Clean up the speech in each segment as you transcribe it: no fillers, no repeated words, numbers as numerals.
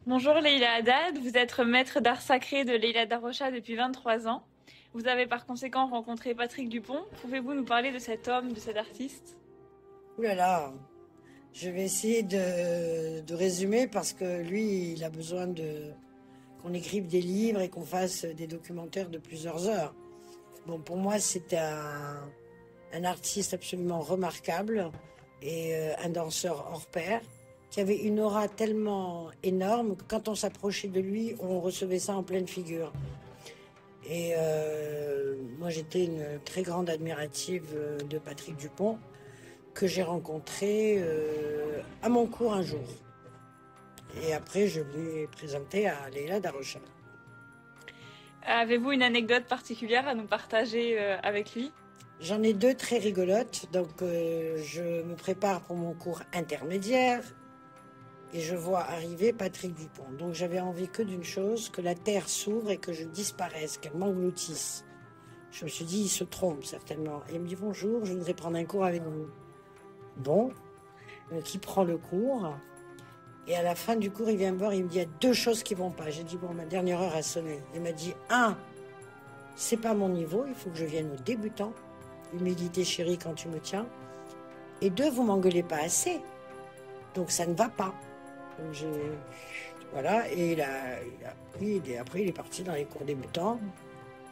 Bonjour Leïla Haddad, vous êtes maître d'art sacré de Leïla Darrocha depuis 23 ans. Vous avez par conséquent rencontré Patrick Dupont. Pouvez-vous nous parler de cet homme, de cet artiste? Ouh là là, je vais essayer de résumer parce que lui, il a besoin de qu'on écrive des livres et qu'on fasse des documentaires de plusieurs heures. Bon, pour moi, c'était un artiste absolument remarquable et un danseur hors pair qui avait une aura tellement énorme que quand on s'approchait de lui, on recevait ça en pleine figure. Et moi, j'étais une très grande admirative de Patrick Dupont que j'ai rencontré à mon cours un jour. Et après, je l'ai présenté à Leïla Darrocha. Avez-vous une anecdote particulière à nous partager avec lui? J'en ai deux très rigolotes. Donc, je me prépare pour mon cours intermédiaire et je vois arriver Patrick Dupont. Donc, j'avais envie que d'une chose, que la terre s'ouvre et que je disparaisse, qu'elle m'engloutisse. Je me suis dit, il se trompe certainement. Et il me dit, bonjour, je voudrais prendre un cours avec vous. Bon, qui prend le cours. Et à la fin du cours, il vient me voir, il me dit, il y a deux choses qui vont pas. J'ai dit, bon, ma dernière heure a sonné. Il m'a dit, un, c'est pas mon niveau, il faut que je vienne aux débutants. Humilité chérie quand tu me tiens. Et deux, vous m'engueulez pas assez. Donc ça ne va pas. Donc voilà, et après il est parti dans les cours débutants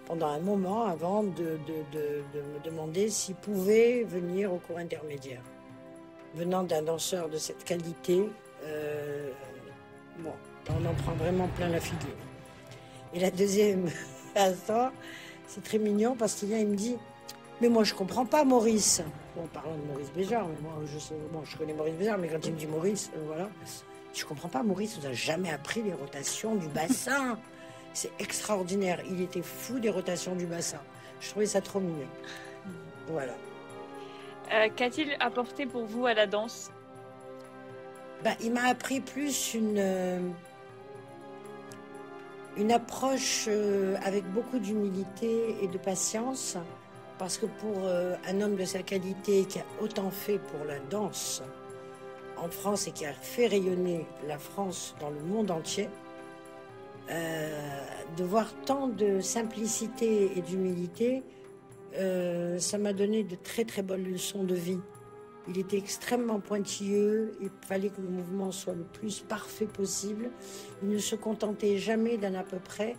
pendant un moment avant de me demander s'il pouvait venir au cours intermédiaire. Venant d'un danseur de cette qualité, bon, on en prend vraiment plein la figure. Et la deuxième instant, c'est très mignon parce qu'il vient, il me dit, mais moi je comprends pas Maurice. Bon, parlons de Maurice Béjart, mais moi je connais Maurice Béjart, mais quand il me dit Maurice, voilà, je comprends pas, Maurice vous a jamais appris les rotations du bassin. C'est extraordinaire, il était fou des rotations du bassin. Je trouvais ça trop mignon. Voilà. Qu'a-t-il apporté pour vous à la danse? Ben, il m'a appris plus une approche avec beaucoup d'humilité et de patience, parce que pour un homme de sa qualité qui a autant fait pour la danse en France et qui a fait rayonner la France dans le monde entier, de voir tant de simplicité et d'humilité, ça m'a donné de très très bonnes leçons de vie. Il était extrêmement pointilleux, il fallait que le mouvement soit le plus parfait possible. Il ne se contentait jamais d'un à peu près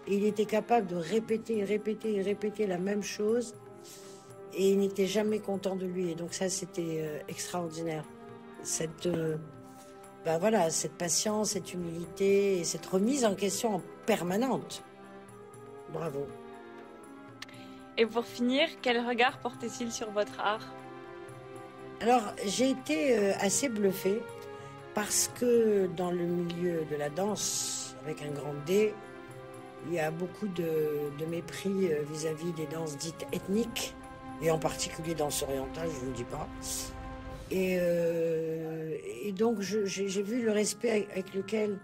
et il était capable de répéter, répéter et répéter la même chose et il n'était jamais content de lui. Et donc ça, c'était extraordinaire. Ben voilà, cette patience, cette humilité et cette remise en question permanente. Bravo. Et pour finir, quel regard portait-il sur votre art? Alors, j'ai été assez bluffée parce que dans le milieu de la danse, avec un grand D, il y a beaucoup de mépris vis-à-vis des danses dites ethniques, et en particulier danse orientale, je ne vous dis pas. Et donc, j'ai vu le respect avec lequel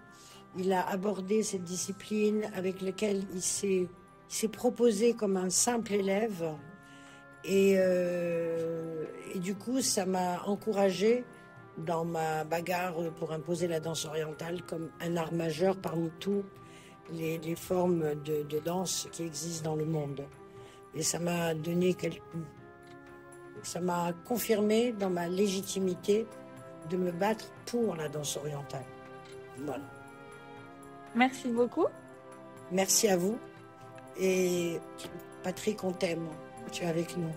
il a abordé cette discipline, avec lequel il s'est proposé comme un simple élève. Et du coup, ça m'a encouragée dans ma bagarre pour imposer la danse orientale comme un art majeur parmi tous les formes de danse qui existent dans le monde. Et ça m'a ça m'a confirmé dans ma légitimité de me battre pour la danse orientale. Voilà. Merci beaucoup. Merci à vous. Et Patrick, on t'aime. Tu es avec nous.